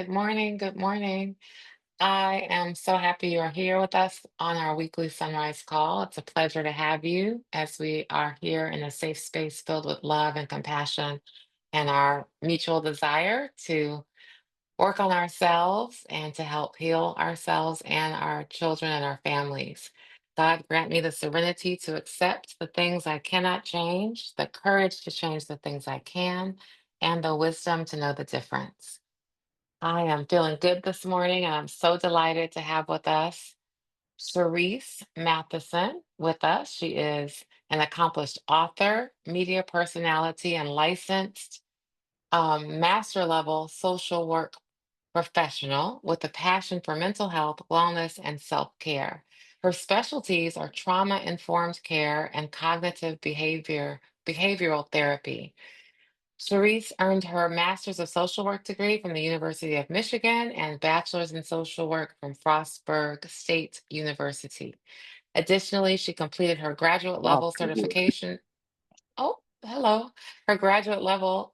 Good morning. Good morning. I am so happy you're here with us on our weekly Sunrise call. It's a pleasure to have you as we are here in a safe space filled with love and compassion and our mutual desire to work on ourselves and to help heal ourselves and our children and our families. God grant me the serenity to accept the things I cannot change, the courage to change the things I can, and the wisdom to know the difference. I am feeling good this morning, and I'm so delighted to have with us Cherise Mattheson with us. She is an accomplished author, media personality, and licensed master level social work professional with a passion for mental health, wellness, and self care. Her specialties are trauma informed care and cognitive behavioral therapy. Cherise earned her Master's of Social Work degree from the University of Michigan and Bachelor's in Social Work from Frostburg State University. Additionally, she completed her graduate Wow. level certification. Oh, hello. Her graduate level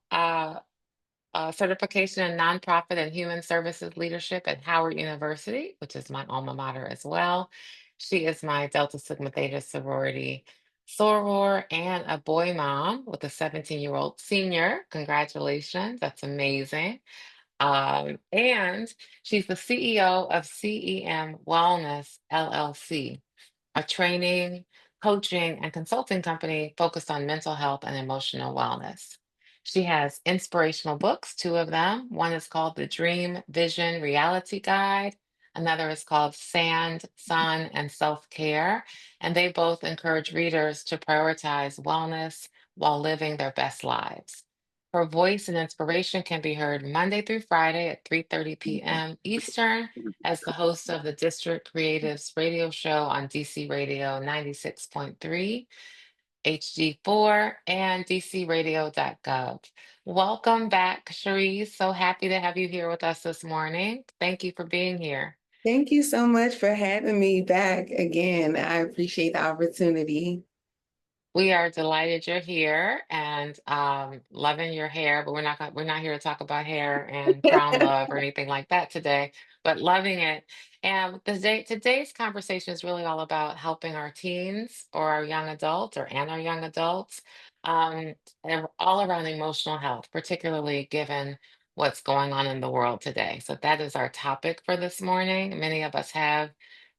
certification in nonprofit and human services leadership at Howard University, which is my alma mater as well. She is my Delta Sigma Theta sorority soror and a boy mom with a 17-year-old senior. Congratulations, that's amazing. And she's the CEO of CEM Wellness LLC, a training, coaching, and consulting company focused on mental health and emotional wellness. She has inspirational books, two of them. One is called The Dream Vision Reality Guide. Another is called Sand, Sun, and Self Care. And they both encourage readers to prioritize wellness while living their best lives. Her voice and inspiration can be heard Monday through Friday at 3:30 p.m. Eastern as the host of the District Creatives radio show on DC Radio 96.3, HD4, and dcradio.gov. Welcome back, Cherise. So happy to have you here with us this morning. Thank you for being here. Thank you so much for having me back again. I appreciate the opportunity. We are delighted you're here and loving your hair, but we're not here to talk about hair and crown love or anything like that today, but loving it. And today's conversation is really all about helping our teens or our young adults and our young adults, and all around emotional health, particularly given what's going on in the world today. So that is our topic for this morning. Many of us have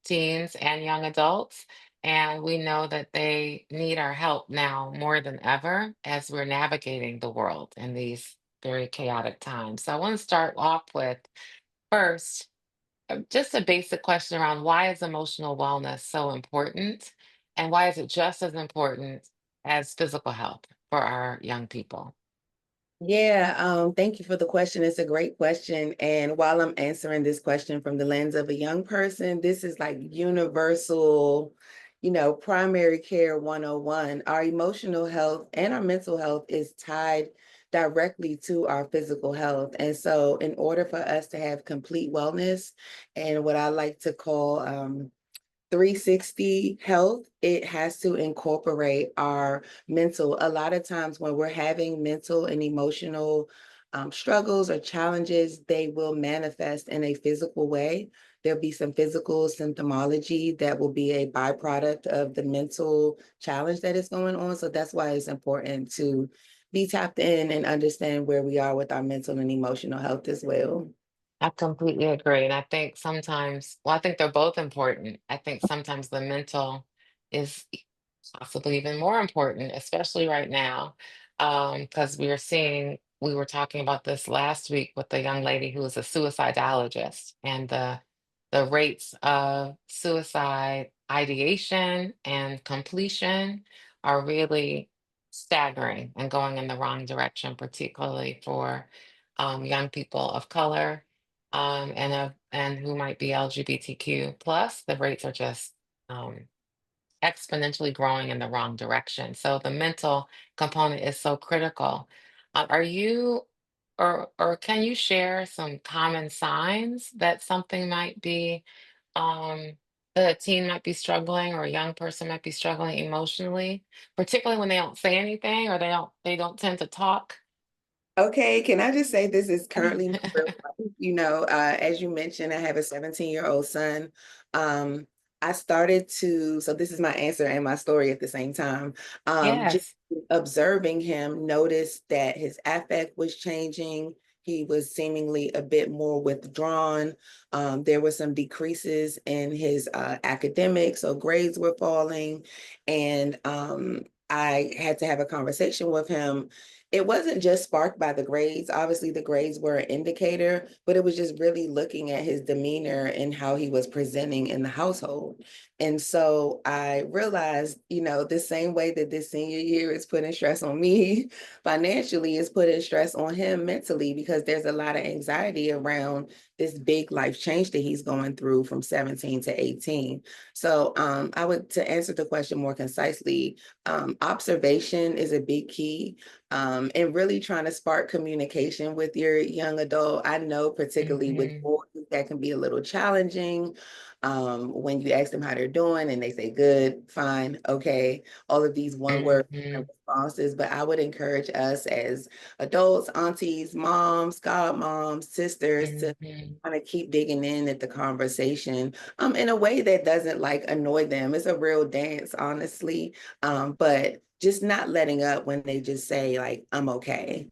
teens and young adults. And we know that they need our help now more than ever as we're navigating the world in these very chaotic times. So I want to start off with first, just a basic question around why is emotional wellness so important? And why is it just as important as physical health for our young people? Yeah, thank you for the question. It's a great question. And while I'm answering this question from the lens of a young person, this is like universal, primary care 101. Our emotional health and our mental health is tied directly to our physical health. And so, in order for us to have complete wellness and what I like to call 360 health, it has to incorporate our mental. A lot of times when we're having mental and emotional struggles or challenges, they will manifest in a physical way. There'll be some physical symptomology that will be a byproduct of the mental challenge that is going on. So that's why it's important to be tapped in and understand where we are with our mental and emotional health as well. I completely agree. And I think sometimes, well, I think they're both important. I think sometimes the mental is possibly even more important, especially right now, because we were talking about this last week with a young lady who is a suicidologist, and the rates of suicide ideation and completion are really staggering and going in the wrong direction, particularly for young people of color and who might be LGBTQ plus. The rates are just um, exponentially growing in the wrong direction. So the mental component is so critical. Are you or can you share some common signs that something might be that a teen might be struggling or a young person might be struggling emotionally, particularly when they don't say anything or they don't tend to talk? Okay, can I just say this is currently my real life? As you mentioned, I have a 17-year-old son. Um, I started to, so this is my answer and my story at the same time. Just Yes. observing him, noticed that his affect was changing. He was seemingly a bit more withdrawn. There were some decreases in his academics, so grades were falling. And I had to have a conversation with him. It wasn't just sparked by the grades. Obviously, the grades were an indicator, but it was just really looking at his demeanor and how he was presenting in the household. And so I realized, the same way that this senior year is putting stress on me financially, is putting stress on him mentally, because there's a lot of anxiety around this big life change that he's going through from 17 to 18. So to answer the question more concisely, observation is a big key, and really trying to spark communication with your young adult. I know, particularly with Hmm. boys, that can be a little challenging. When you ask them how they're doing and they say good, fine, okay, all of these one word Hmm. responses. But I would encourage us as adults, aunties, moms, godmoms, sisters to Hmm. kind of keep digging in at the conversation in a way that doesn't like annoy them. It's a real dance, honestly. But just not letting up when they just say, like, I'm okay.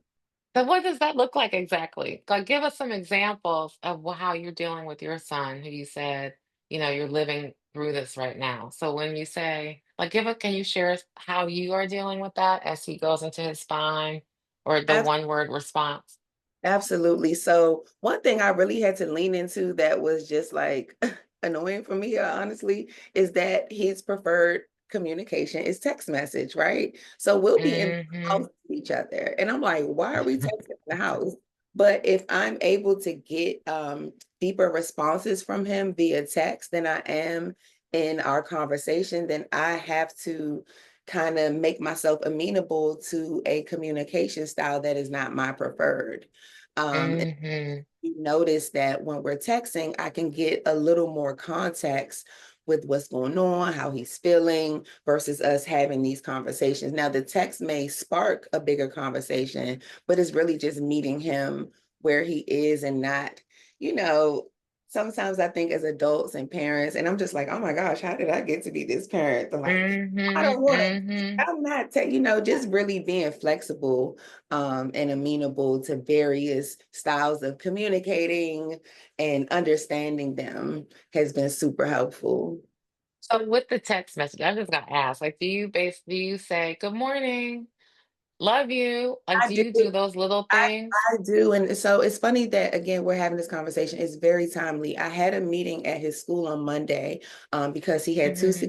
So what does that look like exactly? Like, give us some examples of how you're dealing with your son, who you said, you're living through this right now. So when you say, like, can you share how you are dealing with that as he goes into his spine or the one word response? Absolutely. So one thing I really had to lean into that was just like annoying for me, honestly, is that his preferred communication is text message, right? So we'll be in the Hmm. house with each other. And I'm like, why are we texting in the house? But if I'm able to get deeper responses from him via text than I am in our conversation, then I have to kind of make myself amenable to a communication style that is not my preferred. And Hmm. you notice that when we're texting, I can get a little more context with what's going on, how he's feeling, versus us having these conversations. Now, the text may spark a bigger conversation, but it's really just meeting him where he is and not, you know, sometimes I think as adults and parents, and I'm just like, oh my gosh, how did I get to be this parent? But like, I Hmm. don't want to. Hmm. I'm not, just really being flexible and amenable to various styles of communicating and understanding them has been super helpful. So with the text message, I just got asked, like, do you say good morning, love you? Like, I do do. you do those little I, things? I do. And so it's funny that, again, we're having this conversation. It's very timely. I had a meeting at his school on Monday because he had two Hmm.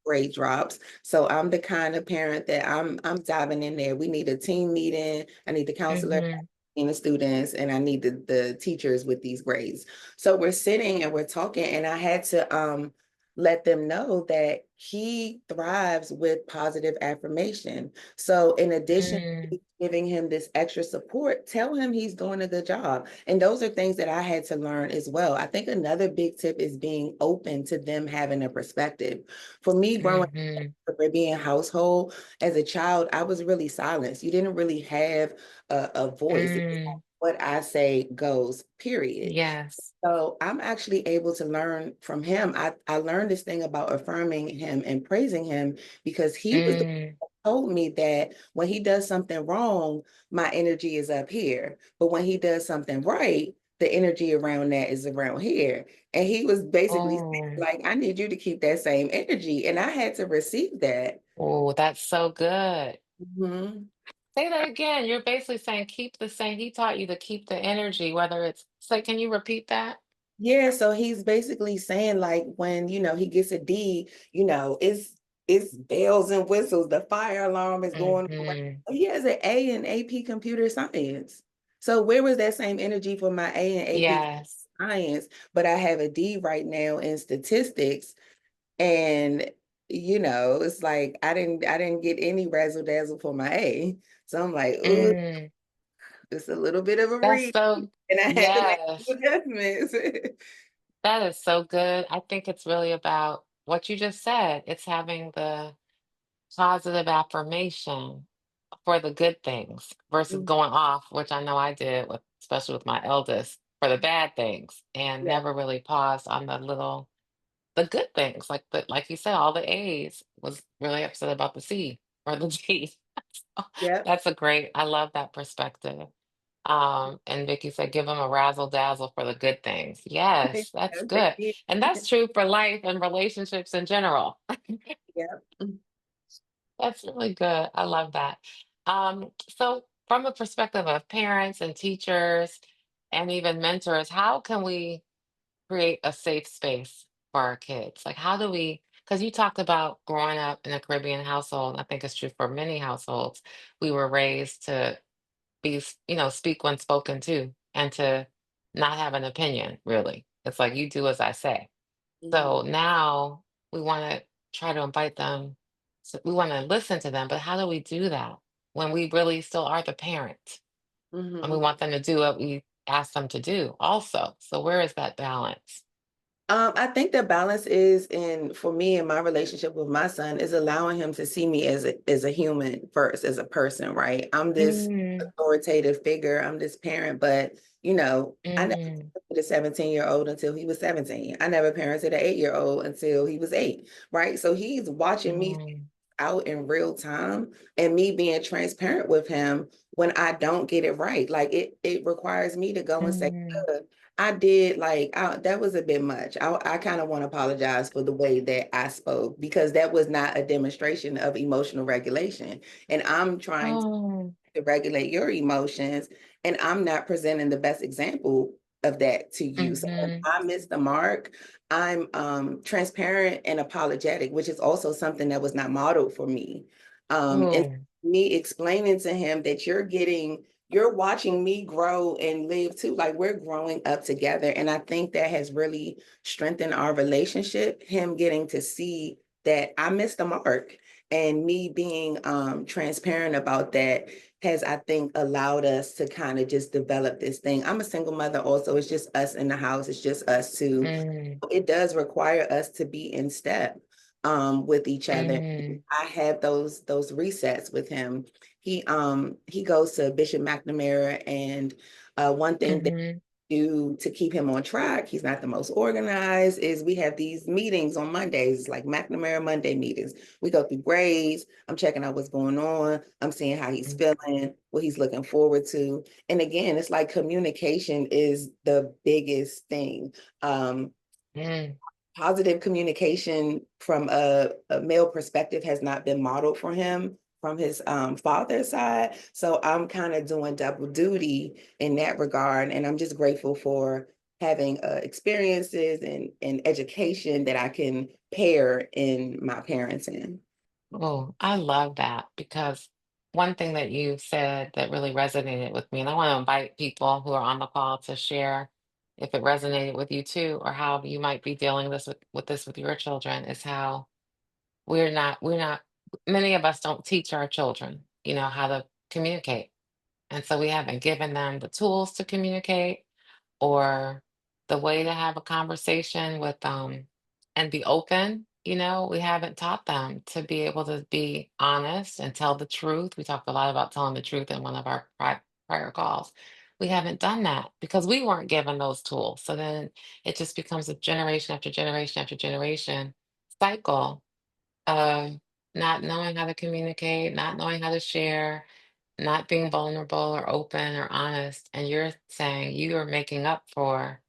grade drops. So I'm the kind of parent that I'm diving in there. We need a team meeting. I need the counselor Hmm. and the students, and I need the teachers with these grades. So we're sitting and we're talking, and I had to let them know that he thrives with positive affirmation. So in addition Mm. to giving him this extra support, tell him he's doing a good job. And those are things that I had to learn as well. I think another big tip is being open to them having a perspective. For me, growing Mhm. Caribbean household, as a child, I was really silenced. You didn't really have a voice. It was like, Mm. what I say goes, period. Yes. So I'm actually able to learn from him. I learned this thing about affirming him and praising him because he was the Mm. told me that when he does something wrong, my energy is up here. But when he does something right, the energy around that is around here. And he was basically saying, Oh. like, I need you to keep that same energy. And I had to receive that. Oh, that's so good. Mhm. Say that again. You're basically saying keep the same. He taught you to keep the energy, whether it's say, can you repeat that? Yeah, so he's basically saying like when he gets a D, it's bells and whistles, the fire alarm is going off. Hmm. He has an A in AP computer science. So where was that same energy for my A in AP Yes. science, but I have a D right now in statistics, and it's like I didn't get any razzle dazzle for my A. So I'm like, oh, Mm. it's a little bit of a That's read, so and I had to make yes. some adjustments. That is so good. I think it's really about what you just said. It's having the positive affirmation. for the good things versus Mhm. going off, which I know I did with, especially with my eldest, for the bad things and Yeah. never really paused on the good things. Like you said, all the A's, was really upset about the C or the G. So Yep. that's a great, I love that perspective. And Vicky said, give them a razzle dazzle for the good things. Yes, that's Yes, good. they And did. that's true for life and relationships in general. Yep. Mm. That's really good. I love that. So, from a perspective of parents and teachers and even mentors, how can we create a safe space for our kids? Like, how do we? Because you talked about growing up in a Caribbean household. I think it's true for many households. We were raised to speak when spoken to and to not have an opinion, really. It's like you do as I say. So Mhm. now we want to try to invite them. So we want to listen to them, but how do we do that when we really still are the parent and we Mhm. want them to do what we ask them to do also? So where is that balance? I think the balance is in for me and my relationship with my son is allowing him to see me as a human first, as a person, right? I'm this Mm, authoritative figure, I'm this parent, but I never mm, parented a 17-year-old until he was 17. I never parented an 8-year-old until he was 8, right? So he's watching me mm, out in real time and me being transparent with him when I don't get it right. Like it requires me to go and say, mm, I did that was a bit much. I kind of want to apologize for the way that I spoke because that was not a demonstration of emotional regulation. And I'm trying oh, to regulate your emotions, and I'm not presenting the best example of that to you. So when mm-hmm, I miss the mark, I'm transparent and apologetic, which is also something that was not modeled for me. And oh, me explaining to him that you're watching me grow and live too. Like we're growing up together. And I think that has really strengthened our relationship, him getting to see that I missed the mark and me being transparent about that has, I think, allowed us to kind of just develop this thing. I'm a single mother also. It's just us in the house. It's just us two. mm, It does require us to be in step with each other. mm, I have those resets with him. He goes to Bishop McNamara, and one thing mm-hmm, do to keep him on track, he's not the most organized, is we have these meetings on Mondays, like McNamara Monday meetings. We go through grades. I'm checking out what's going on. I'm seeing how he's feeling, what he's looking forward to. And again, it's like communication is the biggest thing. mm, Positive communication from a male perspective has not been modeled for him from his father's side. So I'm kind of doing double duty in that regard. And I'm just grateful for having experiences and education that I can pair in my parenting. Oh, I love that because one thing that you said that really resonated with me, and I want to invite people who are on the call to share if it resonated with you too, or how you might be dealing with this with your children, is how we're not many of us don't teach our children, how to communicate. And so we haven't given them the tools to communicate or the way to have a conversation with and be open. We haven't taught them to be able to be honest and tell the truth. We talked a lot about telling the truth in one of our prior calls. We haven't done that because we weren't given those tools. So then it just becomes a generation after generation after generation cycle of not knowing how to communicate, not knowing how to share, not being vulnerable or open or honest. And you're saying you are making up for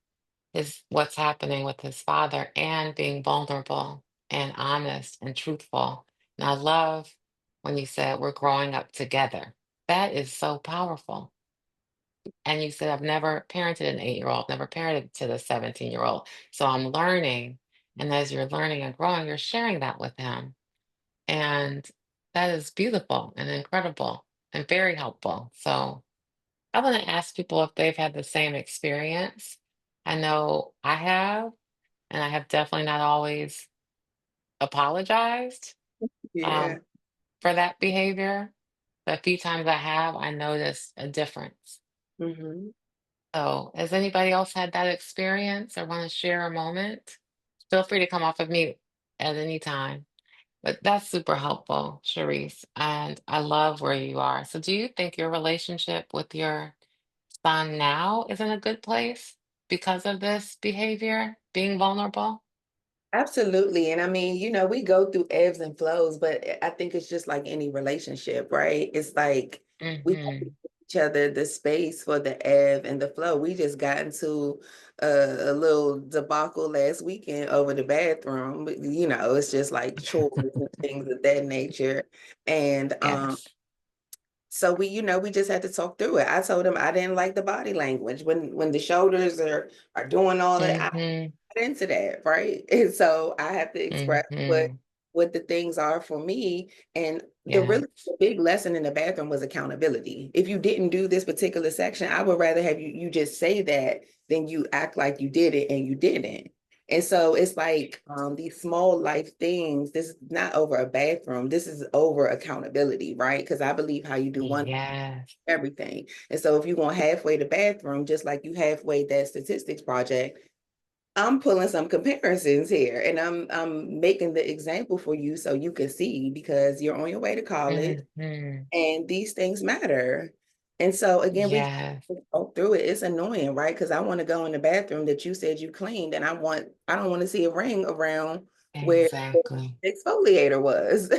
his what's happening with his father and being vulnerable and honest and truthful. And I love when you said we're growing up together. That is so powerful. And you said I've never parented an 8-year-old, never parented to the 17-year-old. So I'm learning. And as you're learning and growing, you're sharing that with him. And that is beautiful and incredible and very helpful. So I want to ask people if they've had the same experience. I know I have, and I have definitely not always apologized Yeah. um, for that behavior. The few times I have, I noticed a difference. Hmm. So, has anybody else had that experience or want to share a moment? Feel free to come off of mute at any time. But that's super helpful, Cherise. And I love where you are. So, do you think your relationship with your son now is in a good place because of this behavior, being vulnerable? Absolutely. And I mean, we go through ebbs and flows, but I think it's just like any relationship, right? It's like we have to Mm-hmm. give each other the space for the ebb and the flow. We just got into a little debacle last weekend over the bathroom. It's just like chores and things of that nature. And Yes. so we just had to talk through it. I told him I didn't like the body language when the shoulders are doing all that. Mm-hmm. Into that, right? And so I have to express Mm-hmm. what the things are for me. And Yes. the big lesson in the bathroom was accountability. If you didn't do this particular section, I would rather have you just say that than you act like you did it and you didn't. And so it's like these small life things. This is not over a bathroom. This is over accountability, right? Because I believe how you do one Yes. everything. And so if you're going halfway the bathroom, just like you halfway that statistics project, I'm pulling some comparisons here and I'm making the example for you so you can see because you're on your way to college Mm-hmm. and these things matter. And so again, we Yes. go through it. It's annoying, right? Because I want to go in the bathroom that you said you cleaned and I don't want to see a ring around where Exactly. the exfoliator was.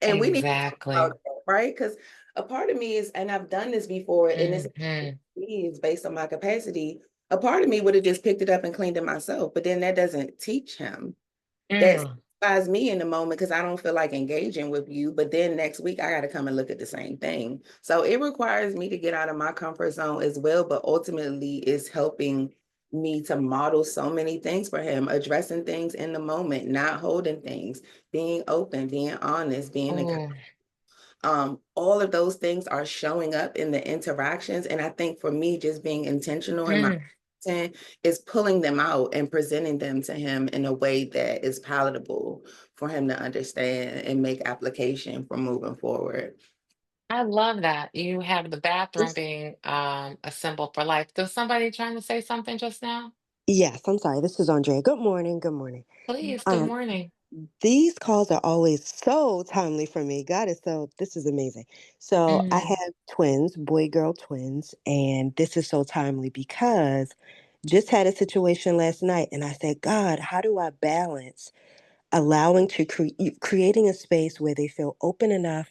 And we need to talk about Exactly. that, right? Because a part of me is, and I've done this before, and it's Mm-hmm. needs based on my capacity. A part of me would have just picked it up and cleaned it myself, but then that doesn't teach him. That Mm. satisfies me in the moment because I don't feel like engaging with you. But then next week I got to come and look at the same thing. So it requires me to get out of my comfort zone as well. But ultimately, it's helping me to model so many things for him, addressing things in the moment, not holding things, being open, being honest, being Oh. all of those things are showing up in the interactions. And I think for me, just being intentional in my Mm. content is pulling them out and presenting them to him in a way that is palatable for him to understand and make application for moving forward. I love that. You have the bathroom This being a symbol for life. Was somebody trying to say something just now? Yes, I'm sorry. This is Andrea. Good morning. Good morning. Please, good Um, morning. these calls are always so timely for me. God is so, this is amazing. So I Mm. have twins, boy girl twins, and this is so timely because just had a situation last night and I said, God, how do I balance allowing to creating a space where they feel open enough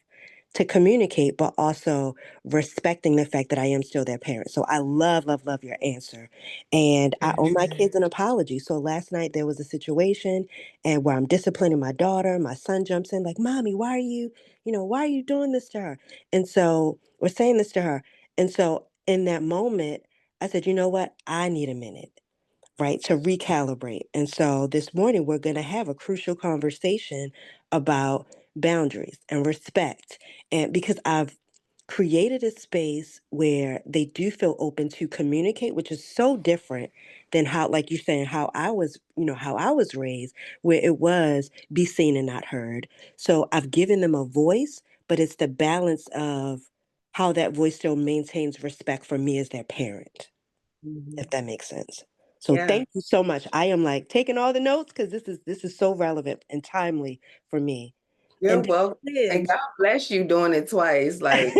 to communicate, but also respecting the fact that I am still their parent. So I love, love, love your answer. And I owe my Mhm. kids an apology. So last night there was a situation and where I'm disciplining my daughter, my son jumps in like, Mommy, why are you doing this to her? And so we're saying this to her. And so in that moment, I said, you know what? I need a minute, right, to recalibrate. And so this morning, we're going to have a crucial conversation about boundaries and respect. And because I've created a space where they do feel open to communicate, which is so different than how, like you're saying, how I was raised, where it was be seen and not heard. So I've given them a voice, but it's the balance of how that voice still maintains respect for me as their parent, if Mhm. that makes sense. So Yeah, thank you so much. I am like taking all the notes because this is so relevant and timely for me. you're And welcome. they're And twins. God bless you doing it twice. Like,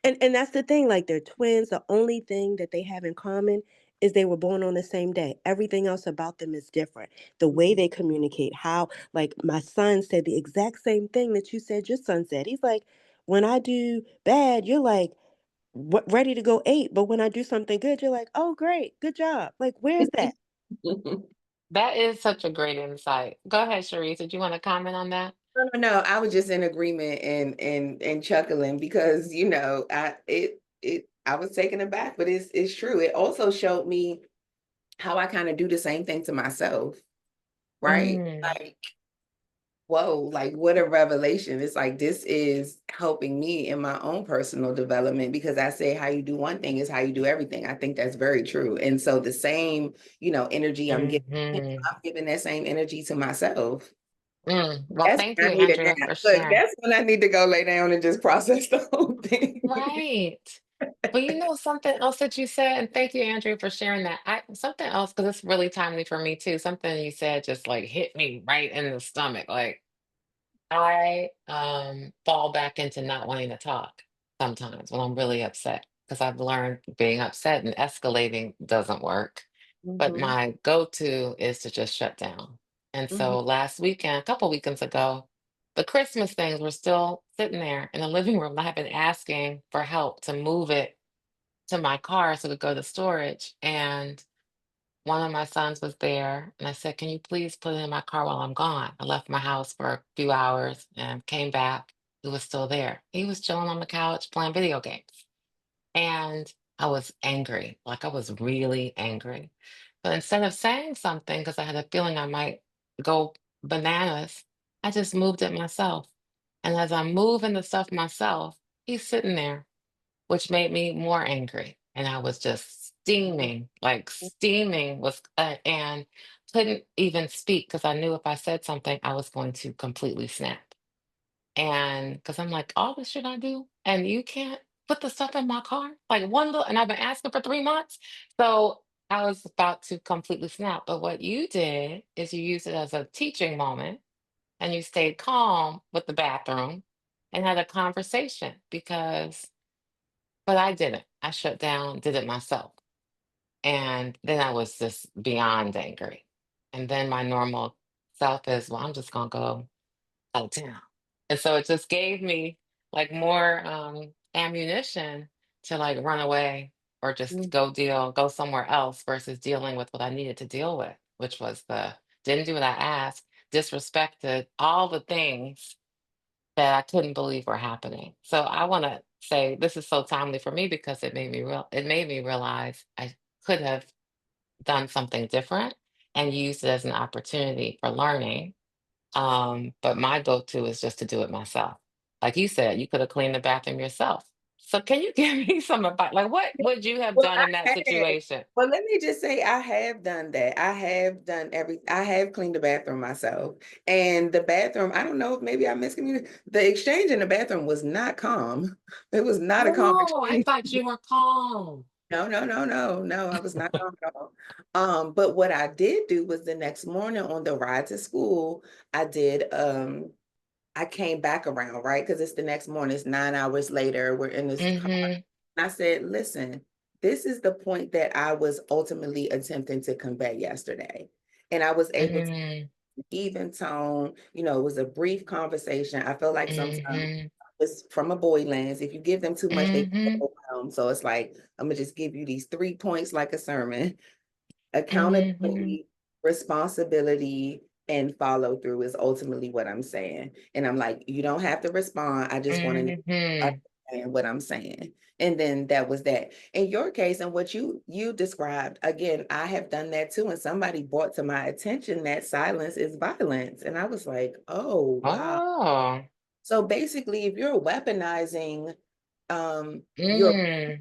And that's the thing, like they're twins. The only thing that they have in common is they were born on the same day. Everything else about them is different. The way mhm. they communicate, how like my son said the exact same thing that you said your son said. He's like, when I do bad, you're like ready to go eight, but when I do something good, you're like, oh great, good job. Like, where's that? That is such a great insight. Go ahead, Cherise. Did you want to comment on that? No. I was just in agreement and chuckling because I was taken aback, but it's true. It also showed me how I kind of do the same thing to myself, right? Mm. Like, whoa, like what a revelation. It's like this is helping me in my own personal development because I say how you do one thing is how you do everything. I think that's very true. And so the same, energy Hmm. I'm giving that same energy to myself. Mm. Well, That's thank when you, I need a Andrea, nap. for Look, sharing. that's when I need to go lay down and just process the whole thing. Right. Well, you know something else that you said, and thank you, Andrea, for sharing that. Something else because it's really timely for me too. Something you said just like hit me right in the stomach. Like, I fall back into not wanting to talk sometimes when I'm really upset because I've learned being upset and escalating doesn't work. But Mhm, my go-to is to just shut down. And mhm, so last weekend, a couple weekends ago, the Christmas things were still sitting there in the living room. I have been asking for help to move it to my car so it could go to storage. And one of my sons was there, and I said, "Can you please put it in my car while I'm gone?" I left my house for a few hours and came back. It was still there. He was chilling on the couch playing video games. And I was angry, like I was really angry. But instead of saying something, because I had a feeling I might go bananas, I just moved it myself. And as I'm moving the stuff myself, he's sitting there, which made me more angry. And I was just mhm, steaming, like steaming was, and couldn't even speak because I knew if I said something, I was going to completely snap. And because I'm like, all this shit I do, and you can't put the stuff in my car, like one little, and I've been asking for 3 months. So I was about to completely snap. But what you did is you used it as a teaching moment and you stayed calm with the bathroom and had a conversation because but I didn't. I shut down, did it myself. And then I was just beyond angry. And then my normal self is, well, I'm just gonna go out of town. And so it just gave me like more ammunition to like run away or just mhm. go somewhere else versus dealing with what I needed to deal with, which was the didn't do what I asked, disrespected all the things that I couldn't believe were happening. So I want to say this is so timely for me because it made me realize I could have done something different and used it as an opportunity for learning. But my go-to is just to do it myself. Like you said, you could have cleaned the bathroom yourself. So can you give me some advice? Like what would you have Well, done I in that have. situation? Well, let me just say I have done that. I have cleaned the bathroom myself. And the bathroom, I don't know if maybe I miscommunicated. The exchange in the bathroom was not calm. It was not a calm Oh, I exchange. thought you were calm. No, no, no, no, no, I was not calm at all. But what I did do was the next morning on the ride to school, I did I came back around, right? Because it's the next morning, it's 9 hours later, we're in this car. Mm-hmm. And I said, listen, this is the point that I was ultimately attempting to convey yesterday. And I was able to Mm-hmm. even tone, it was a brief conversation. I feel like sometimes Mm-hmm. it's from a boy lens. If you give them too much, they get Mm-hmm. overwhelmed. So it's like, I'm gonna just give you these 3 points like a sermon. Mm-hmm. Accountability, responsibility, and follow through is ultimately what I'm saying. And I'm like, you don't have to respond. I just want to Mhm. understand what I'm saying. And then that was that. In your case, and what you described, again, I have done that too. And somebody brought to my attention that silence is violence. And I was like, oh wow. Oh. So basically, if you're weaponizing um your Mm.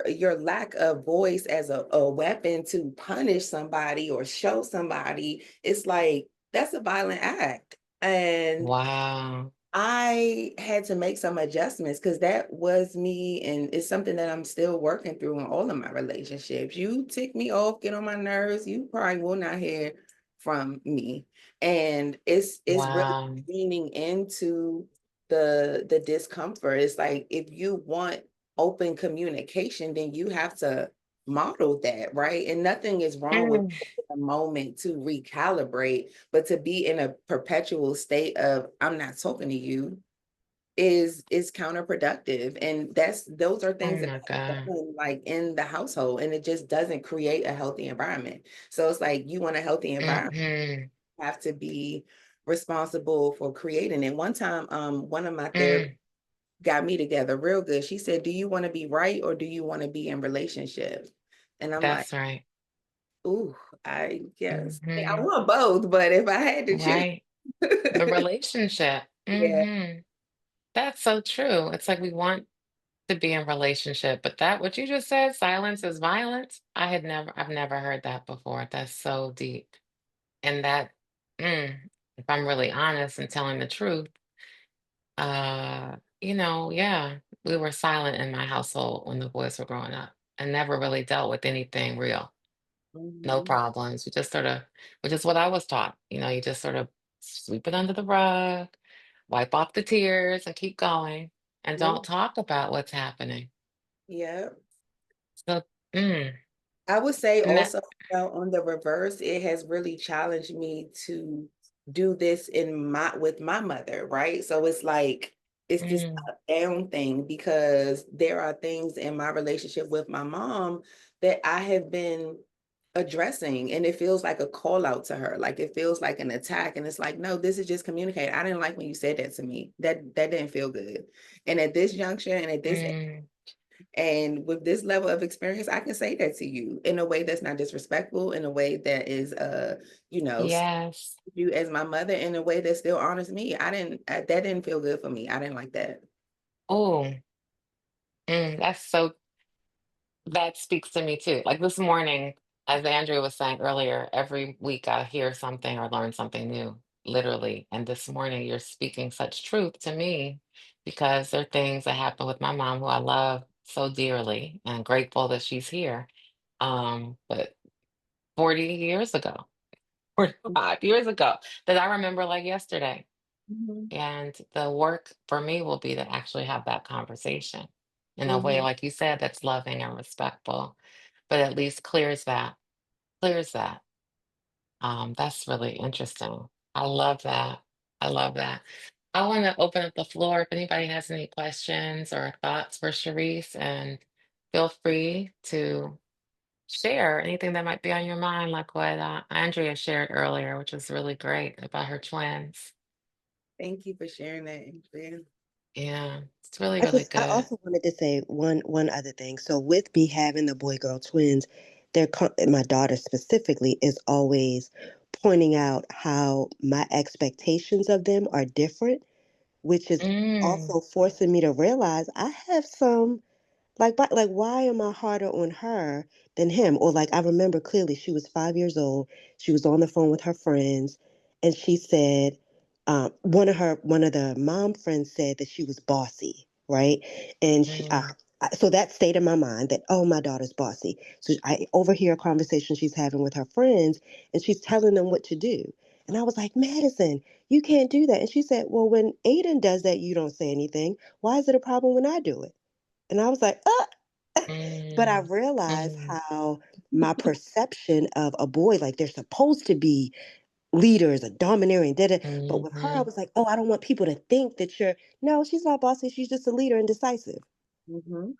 your lack of voice as a weapon to punish somebody or show somebody, it's like that's a violent act. And Wow. I had to make some adjustments because that was me, and it's something that I'm still working through in all of my relationships. You tick me off, get on my nerves, you probably will not hear from me. And it's really Wow. leaning into the discomfort. It's like if you want open communication, then you have to model that, right? And nothing is wrong with Mm. a moment to recalibrate, but to be in a perpetual state of I'm not talking to you is counterproductive. And those are Oh things that my I've God. done like in the household, and it just doesn't create a healthy environment. So it's like you want a healthy environment, Mhm. you have to be responsible for creating it. One time, one of my therapists Mm. got me together real good. She said, do you want to be right or do you want to be in relationship? And I'm like, That's right. ooh, I guess. I Mhm. want both, but if I had to choose, Right. The relationship. yeah. Mhm. That's so true. It's like we want to be in relationship, but that what you just said, silence is violence. I've never heard that before. That's so deep. And that, if I'm really honest and telling the truth, yeah, we were silent in my household when the boys were growing up and never really dealt with anything real. No Mhm. problems. We just sort of, which is what I was taught. You just sort of sweep it under the rug wipe off the tears and keep going and Yeah. don't talk about what's happening. Yeah. So, mm, I would say and that, also, on the reverse, it has really challenged me to do this with my mother, right? So it's like it's this mm, up down thing because there are things in my relationship with my mom that I have been addressing, and it feels like a call out to her, like it feels like an attack, and it's like, no, this is just communicating. I didn't like when you said that to me. That didn't feel good. And at this juncture and at this mm, and with this level of experience, I can say that to you in a way that's not disrespectful, in a way that is, yes. you as my mother, in a way that still honors me. That didn't feel good for me. I didn't like that. Oh, that's so, that speaks to me too. Like this morning, as Andrea was saying earlier, every week I hear something or learn something new, literally. And this morning, you're speaking such truth to me because there are things that happen with my mom who I love so dearly and grateful that she's here. But 40 years ago, 45 years ago, that I remember like yesterday. Mhm. And the work for me will be to actually have that conversation in a way, Mhm. like you said, that's loving and respectful, but at least clears that. That's really interesting. I love that. I love that. I want to open up the floor if anybody has any questions or thoughts for Cherise, and feel free to share anything that might be on your mind, like what Andrea shared earlier, which was really great about her twins. Thank you for sharing that, Adrian. Yeah, it's really, really I good. also wanted to say one other thing. So with me having the boy girl twins, my daughter specifically is always pointing out how my expectations of them are different, which is Mm, also forcing me to realize I have some. Like, why am I harder on her than him? Or like, I remember clearly she was 5 years old. She was on the phone with her friends, and she said, one of the mom friends said that she was bossy, right? And mm, so that stayed in my mind that, oh, my daughter's bossy. So I overhear a conversation she's having with her friends, and she's telling them what to do. And I was like, Madison, you can't do that. And she said, well, when Aiden does that, you don't say anything. Why is it a problem when I do it? And I was like, but I mm, realized mm, how my perception of a boy, like they're supposed to be leaders, a domineering, da da. But with her, I mhm, was like, oh, I don't want people to think that no, she's not bossy. She's just a leader and decisive. Mhm.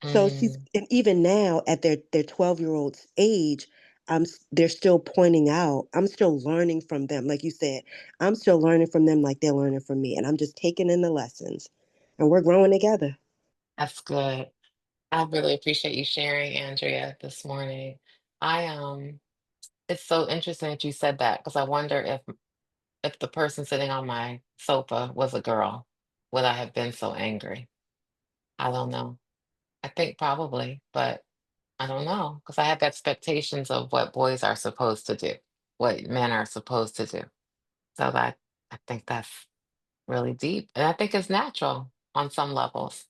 So mm, and even now at their 12-year-old's age, they're still pointing out, I'm still learning from them. Like you said, I'm still learning from them like they're learning from me. And I'm just taking in the lessons and we're growing together. that's good. I really appreciate you sharing, Andrea, this morning. I it's so interesting that you said that because I wonder if the person sitting on my sofa was a girl, would I have been so angry? I don't know. I think probably, but I don't know because I have expectations of what boys are supposed to do, what men are supposed to do. So that I think that's really deep. And I think it's natural on some levels.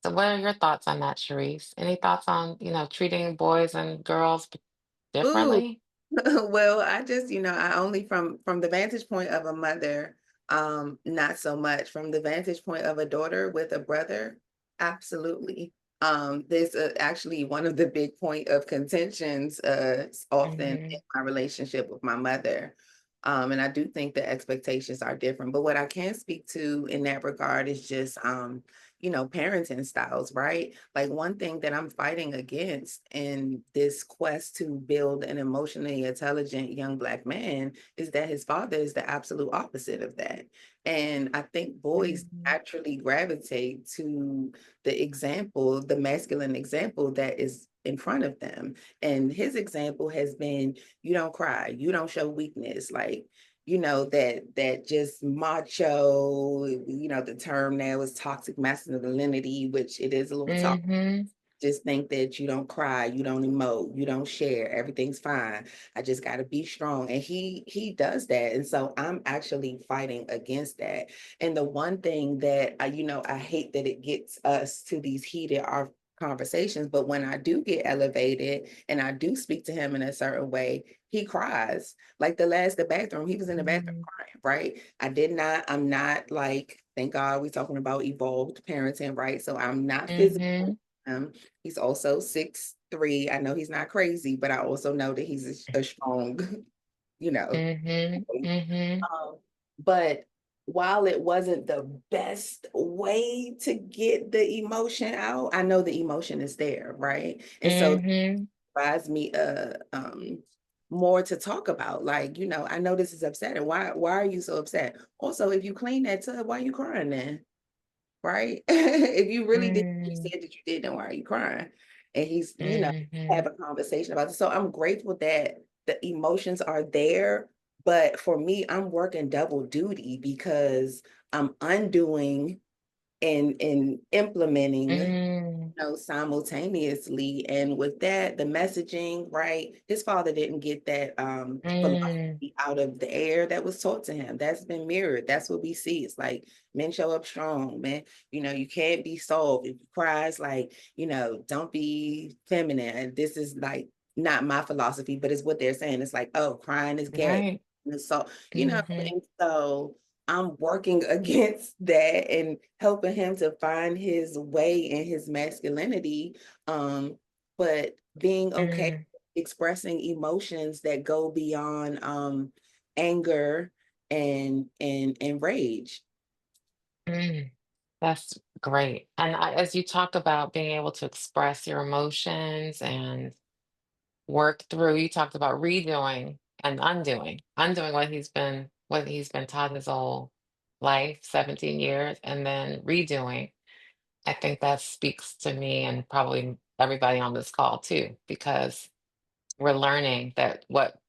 So what are your thoughts on that, Sharice? Any thoughts on, treating boys and girls Ooh. differently? Well, I just, I only from the vantage point of a mother, not so much. From the vantage point of a daughter with a brother, absolutely. This actually one of the big point of contentions often in Hmm. my relationship with my mother. And I do think the expectations are different. But what I can speak to in that regard is just parenting styles, right? Like one thing that I'm fighting against in this quest to build an emotionally intelligent young Black man is that his father is the absolute opposite of that. And I think boys Hmm. naturally gravitate to the masculine example that is in front of them. And his example has been, you don't cry, you don't show weakness, like that just macho, the term now is toxic masculinity, which it is a little toxic. Hmm. Just think that you don't cry, you don't emote, you don't share, everything's fine. I just got to be strong, and he does that, and so I'm actually fighting against that. And the one thing that I hate that it gets us to these heated conversations. But when I do get elevated and I do speak to him in a certain way, he cries. Like the bathroom, he was in the bathroom Mm, crying, right? I'm not like, thank God we're talking about evolved parenting, right? So I'm not physical. mm-hmm, He's also 6'3". I know he's not crazy, but I also know that he's a strong, you know, mm-hmm, mm-hmm, um, but while it wasn't the best way to get the emotion out, I know the emotion is there, right? And so it mm-hmm. provides me more to talk about. Like, I know this is upsetting. Why are you so upset? Also, if you clean that tub, why are you crying then? Right? If you really did, you Mm, said that you did, then why are you crying? And he's, have mhm, a conversation about it. So I'm grateful that the emotions are there. But for me, I'm working double duty because I'm undoing and implementing mm, simultaneously. And with that, the messaging, right? His father didn't get that mm, philosophy out of the air that was taught to him. That's been mirrored. That's what we see. It's like men show up strong, man. You can't be soft. If you cry, it's like, don't be feminine. This is like not my philosophy, but it's what they're saying. It's like, oh, crying is gay. right. And so, Mhm, and so I'm working against that and helping him to find his way in his masculinity. But being okay mm, expressing emotions that go beyond anger and rage. mm. That's great. And as you talk about being able to express your emotions and work through, you talked about redoing and undoing what he's been taught his whole life, 17 years, and then redoing. I think that speaks to me and probably everybody on this call too, because we're learning that what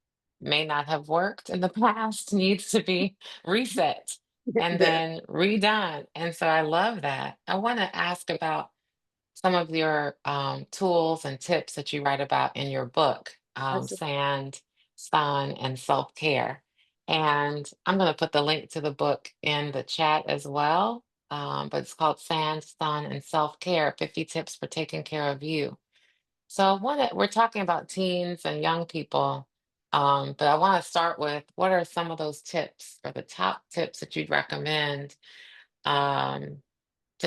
may not have worked in the past needs to be reset and The- then redone. And so I love that. I want to ask about some of your tools and tips that you write about in your book, Sand, Sun, and Self Care. And I'm going to put the link to the book in the chat as well. But it's called Sand, Sun, and Self Care 50 Tips for Taking Care of You. So we're talking about teens and young people, but I want to start with what are some of those tips or the top tips that you'd recommend um,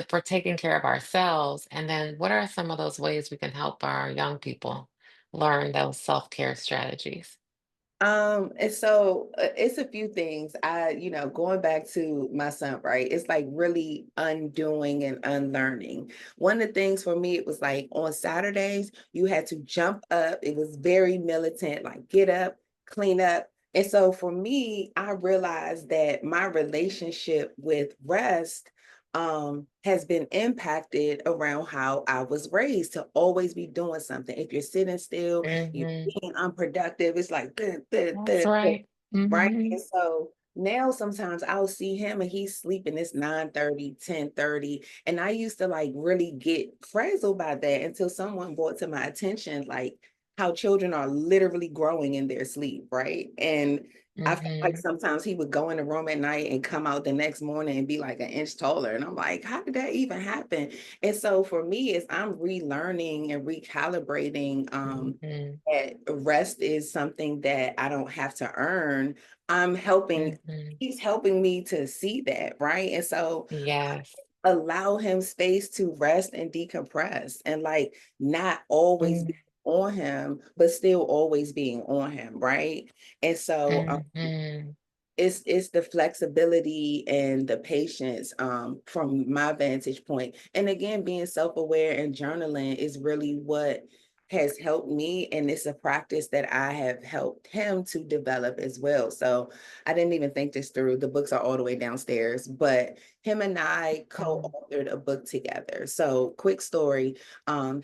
for taking care of ourselves, and then what are some of those ways we can help our young people learn those self-care strategies? And so it's a few things. Going back to my son, right? It's like really undoing and unlearning. One of the things for me, it was like on Saturdays, you had to jump up. It was very militant, like get up, clean up. And so for me, I realized that my relationship with rest has been impacted around how I was raised to always be doing something. If you're sitting still, you Hmm. being unproductive. It's like, That's right. right? Hmm. And so now sometimes I'll see him and he's sleeping. It's 9:30, 10:30. And I used to like really get frazzled by that until someone brought to my attention, like how children are literally growing in their sleep, right? And I felt like Hmm. sometimes he would go in the room at night and come out the next morning and be like an inch taller. And I'm like, how did that even happen? And so for me, is I'm relearning and recalibrating Hmm. that rest is something that I don't have to earn. I'm helping, Hmm. he's helping me to see that, right? And so Yes. allow him space to rest and decompress and like not always be on him, but still always being on him, right? And so Hmm. it's the flexibility and the patience from my vantage point. And again, being self-aware and journaling is really what has helped me, and it's a practice that I have helped him to develop as well. So I didn't even think this through. The books are all the way downstairs, but him and I co-authored a book together. So quick story,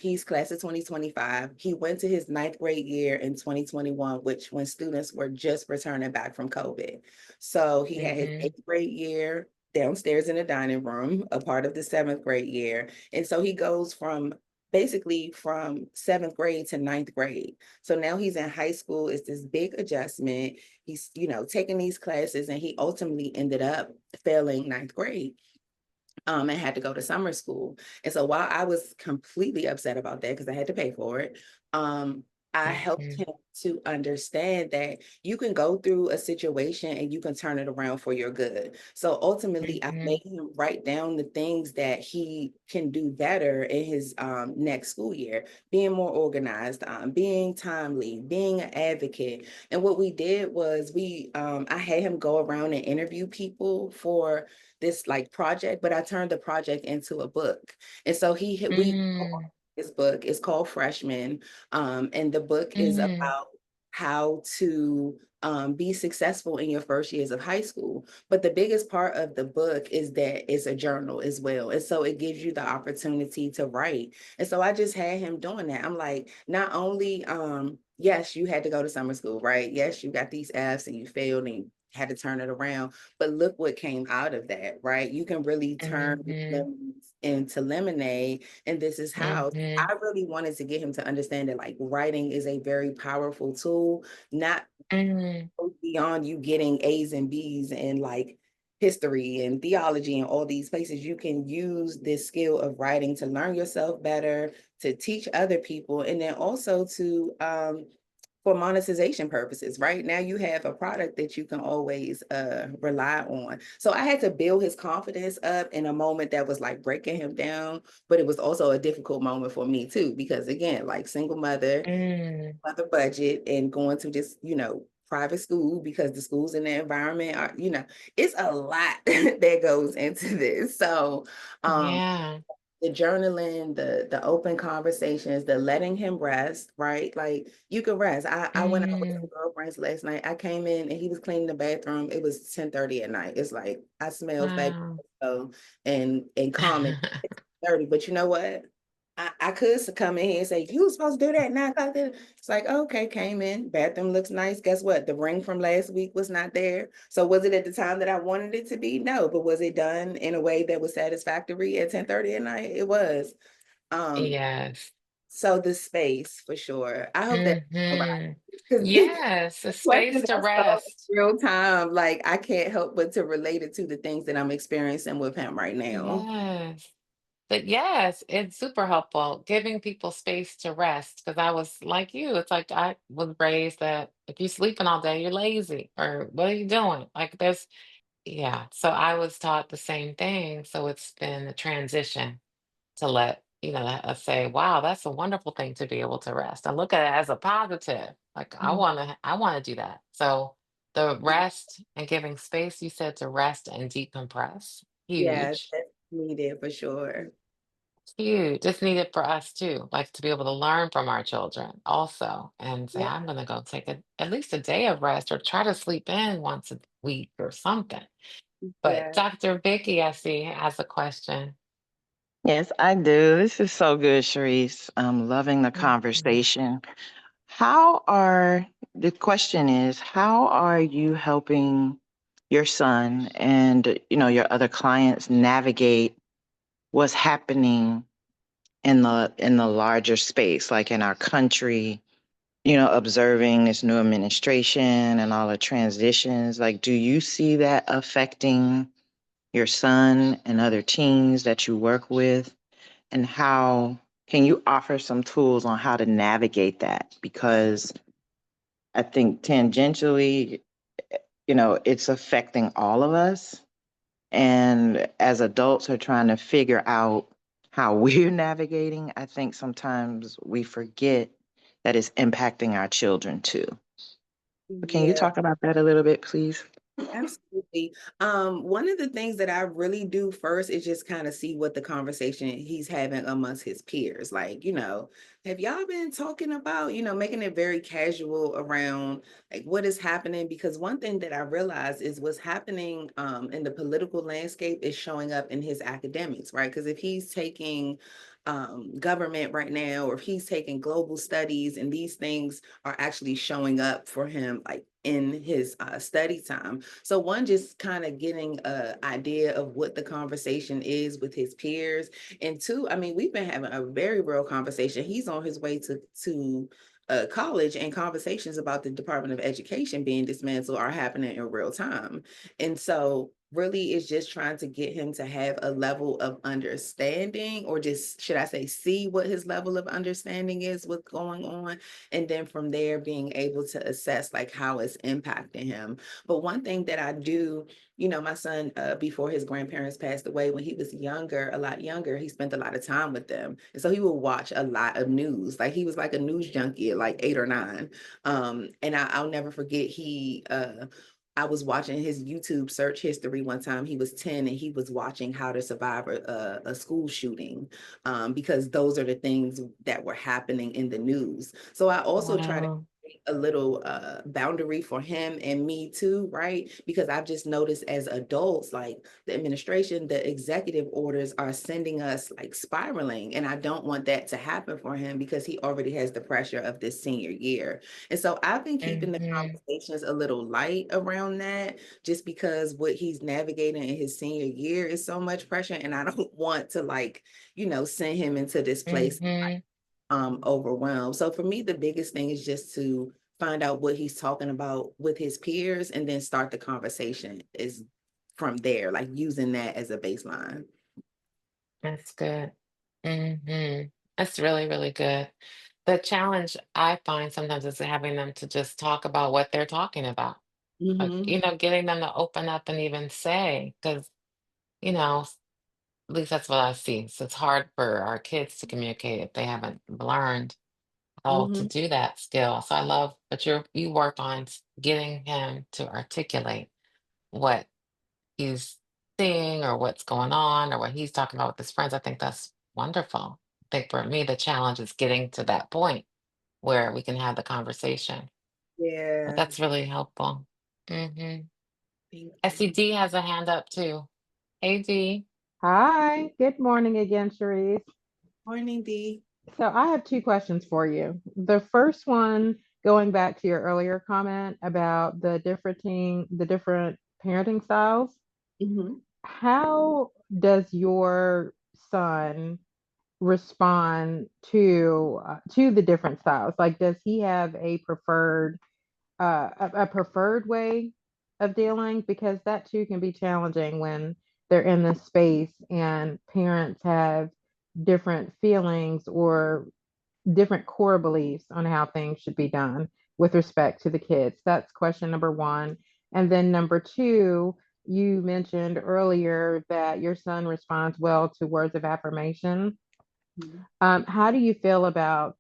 he's class of 2025. He went to his ninth grade year in 2021, which when students were just returning back from COVID. So he had his Hmm. eighth grade year downstairs in the dining room, a part of the seventh grade year. And so he goes from basically from seventh grade to ninth grade. So now he's in high school. It's this big adjustment. He's, taking these classes and he ultimately ended up failing ninth grade. and had to go to summer school. And so while I was completely upset about that because I had to pay for it, I helped Mhm. him to understand that you can go through a situation and you can turn it around for your good. So ultimately, I Mhm. made him write down the things that he can do better in his next school year, being more organized, being timely, being an advocate. And what we did was I had him go around and interview people for this like project, but I turned the project into a book. And so we Mm. his book is called Freshman. And the book is Mm. about how to be successful in your first years of high school. But the biggest part of the book is that it's a journal as well. And so it gives you the opportunity to write. And so I just had him doing that. I'm like, not only, yes, you had to go to summer school, right? Yes, you got these F's and you failed and you had to turn it around. But look what came out of that, right? You can really turn Mhm. lemons into lemonade. And this is how Mhm. I really wanted to get him to understand that like writing is a very powerful tool, not Mm. beyond you getting A's and B's and like history and theology and all these places. You can use this skill of writing to learn yourself better, to teach other people, and then also to for monetization purposes. Right now you have a product that you can always rely on. So I had to build his confidence up in a moment that was like breaking him down, but it was also a difficult moment for me too, because again, like single Mm. mother budget and going to just, private school because the schools in the environment are, it's a lot that goes into this. So um Yeah. the journaling, the open conversations, the letting him rest, right? Like you can rest. I went out with some Mm. girlfriends last night. I came in and he was cleaning the bathroom. It was 10:30 at night. It's like I smell fabulous Wow. and calming 30. But you know what? I could come in here and say, you were supposed to do that at 9 o'clock. It's like, okay, came in, bathroom looks nice. Guess what? The ring from last week was not there. So was it at the time that I wanted it to be? No, but was it done in a way that was satisfactory at 10:30 at night? It was. Um, Yes. so the space for sure. I hope that all right. Mhm. Because the Yes, a question space that to I saw rest. in real time, like I can't help but to relate it to the things that I'm experiencing with him right now. Yes. But yes, it's super helpful giving people space to rest because I was like you. It's like I was raised that if you're sleeping all day, you're lazy, or what are you doing? Like there's, yeah. So I was taught the same thing. So it's been a transition to let, say, wow, that's a wonderful thing to be able to rest and look at it as a positive. Like I want to do that. So the rest and giving space, you said to rest and decompress, Yes, huge. that's needed for sure. Huge. It's needed for us too, like to be able to learn from our children also and say, Yeah, I'm going to go take at least a day of rest or try to sleep in once a week or something. But yeah. Dr. Vicky, I see, has a question. Yes, I do. This is so good, Cherise. I'm loving the Mhm. conversation. The question is, how are you helping your son and, your other clients navigate what's happening in the larger space, like in our country, observing this new administration and all the transitions? Like, do you see that affecting your son and other teens that you work with? And how can you offer some tools on how to navigate that? Because I think tangentially, it's affecting all of us. And as adults are trying to figure out how we're navigating, I think sometimes we forget that it's impacting our children too. Can you Yeah. talk about that a little bit, please? Absolutely. One of the things that I really do first is just kind of see what the conversation he's having amongst his peers. Like, have y'all been talking about, making it very casual around like what is happening? Because one thing that I realize is what's happening in the political landscape is showing up in his academics, right? Because if he's taking government right now, or if he's taking global studies, and these things are actually showing up for him like in his study time. So one, just kind of getting an idea of what the conversation is with his peers. And two, I mean, we've been having a very real conversation. He's on his way to college, and conversations about the Department of Education being dismantled are happening in real time. And so really is just trying to get him to have a level of understanding, or just, should I say, see what his level of understanding is, what's going on. And then from there, being able to assess like how it's impacting him. But one thing that I do, my son, before his grandparents passed away, when he was younger, a lot younger, he spent a lot of time with them. And so he would watch a lot of news. Like he was like a news junkie at like 8 or 9. And I'll never forget, I was watching his YouTube search history one time. He was 10 and he was watching how to survive a school shooting, because those are the things that were happening in the news. So I also try to Wow. a little boundary for him and me too, right? Because I've just noticed as adults, like the administration, the executive orders are sending us like spiraling. And I don't want that to happen for him because he already has the pressure of this senior year. And so I've been keeping the Mm-hmm. conversations a little light around that, just because what he's navigating in his senior year is so much pressure. And I don't want to like, send him into this place Mm-hmm. overwhelmed. So for me, the biggest thing is just to find out what he's talking about with his peers and then start the conversation is from there, like using that as a baseline. That's good. Mm-hmm. That's really, really good. The challenge I find sometimes is having them to just talk about what they're talking about. Like, Mm-hmm. getting them to open up and even say, because, you know, at least that's what I see. So it's hard for our kids to communicate if they haven't learned how to Mm-hmm. do that skill. So I love that you work on getting him to articulate what he's seeing or what's going on or what he's talking about with his friends. I think that's wonderful. I think for me, the challenge is getting to that point where we can have the conversation. But Yeah. that's really helpful. Hmm. Thank I see you. Dee has a hand up too. Hey, Dee. Hi, good morning again, Cherise. Morning, Dee. So I have two questions for you. The first one, going back to your earlier comment about the different parenting styles. Mm-hmm. How does your son respond to the different styles? Like, does he have a preferred way of dealing, because that too can be challenging when they're in this space and parents have different feelings or different core beliefs on how things should be done with respect to the kids. That's question number one. And then number two, you mentioned earlier that your son responds well to words of affirmation. How do you feel about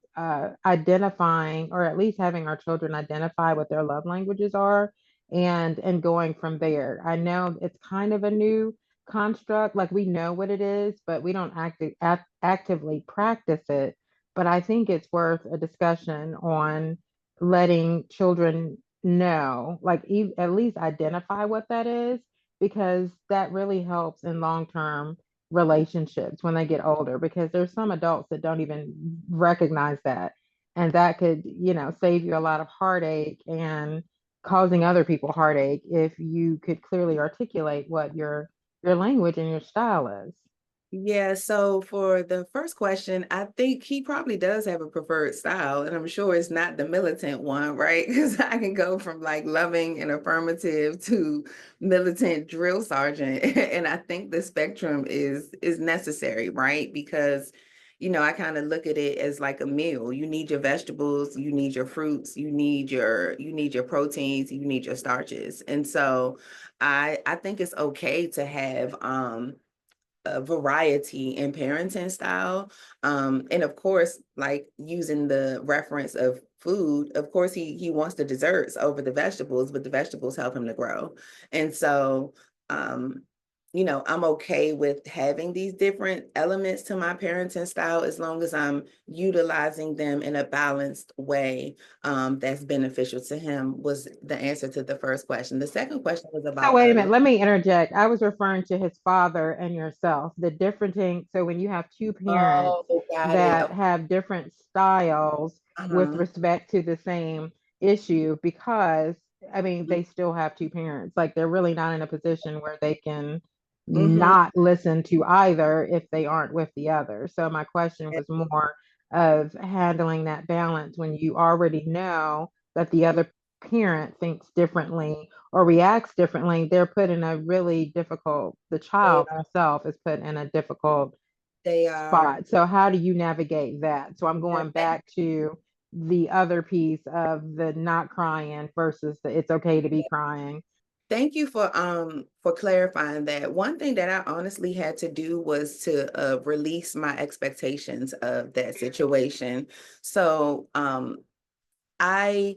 identifying, or at least having our children identify what their love languages are, and going from there? I know it's kind of a new construct, like we know what it is, but we don't actively practice it. But I think it's worth a discussion on letting children know, like at least identify what that is, because that really helps in long term relationships when they get older, because there's some adults that don't even recognize that, and that could save you a lot of heartache and causing other people heartache if you could clearly articulate what your language and your style is. Yeah, so for the first question, I think he probably does have a preferred style, and I'm sure it's not the militant one, right? Because I can go from like loving and affirmative to militant drill sergeant, and I think the spectrum is necessary, right? Because I kind of look at it as like a meal. You need your vegetables, you need your fruits, you need your proteins, you need your starches, and so I think it's okay to have a variety in parenting style. And of course, like using the reference of food, of course, he wants the desserts over the vegetables, but the vegetables help him to grow. And so, um, I'm okay with having these different elements to my parenting style as long as I'm utilizing them in a balanced way, that's beneficial to him, was the answer to the first question. The second question was So about wait a minute, let me interject. I was referring to his father and yourself. The different thing. So when you have two parents oh, got it. that have different styles with Uh-huh. respect to the same issue, because I mean they still have two parents. Like they're really not in a position where they can Mm-hmm. not listen to either if they aren't with the other. So my question was more of handling that balance when you already know that the other parent thinks differently or reacts differently, they're put in a really difficult, the They child herself is put in a difficult they are. spot. So how do you navigate that? So I'm going back to the other piece of the not crying versus the it's okay to be crying. Thank you for clarifying that. One thing that I honestly had to do was to release my expectations of that situation. So I